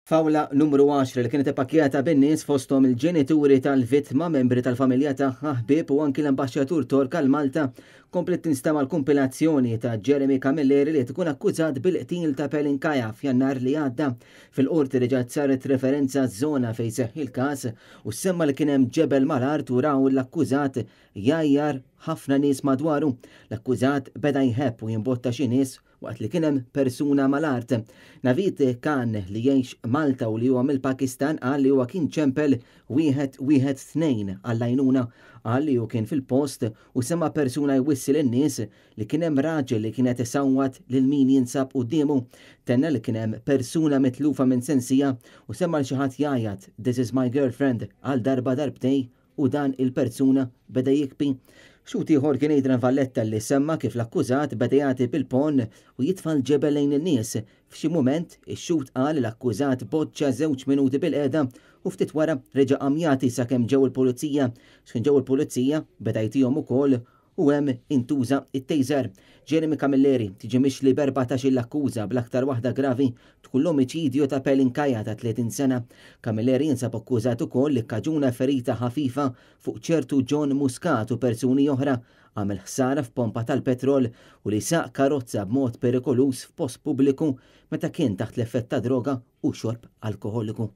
Fawla numru 10 li kienet ippakjata bin-nies fosthom il-ġenituri tal-vittma, membri tal-familja tagħha, ħbieb u anki l-ambaxxatur Tork għal Malta komplet tinstema l-kompilazzjoni ta' Jeremy Camilleri li tkun akkużat bil-qtil ta' Pelinkaja f'Jannar li għadda. Fil-qorti reġgħet saret referenza żona fejn seħħ il-każ u semma li kien hemm ġebel mal-art u raw l-akkużat jajjar ħafna nies madwaru. L-akkużat beda jħebb u jimbotta xi nies waqt li kien hemm persuna mal-art. Navid Khan li jgħix Malta u li huwa mill-Pakistan qal li huwa kien ċempel 112 għall-għajnuna, qal li hu kien fil-post u semma persuna jwissil in-nies li kien hemm raġel li kienet isawwat lil min jinsab qudiemu. Tenna li kien hemm persuna mitlufa minn sensija u semma l xi ħadd jgħajjad "This is my girlfriend" għal darba darbtej u dan il-persuna beda jikbi. Xut ieħor kien Adrian Valletta li semma kif l-akkużat beda jagħti bil-pon u jitfal ġebel lejn in-nies. F'xi mument ix-xut qal l-akkużat boċċa 2 minuti bil-qiegħda u ftit wara reġa' qam jagħti sakemm ġew il-pulizija. X'kien ġew il-pulizija beda jtihom ukoll u hemm intuża it-tejżer. Jeremy Camilleri tiġi mixli b'14 l-akkuża bl-aktar waħda gravi tkun l-omiċidju ta' Pelinkaja ta' 30 sena. Camilleri jinsab akkużat ukoll li kkaġuna ferita ħafifa fuq ċertu John Muscat u persuni oħra, għamel ħsara f'pompa tal-petrol u li saq karozza b'mod perikolus f'post pubbliku meta kien taħt l-effett ta' droga u xorb alkoholiku.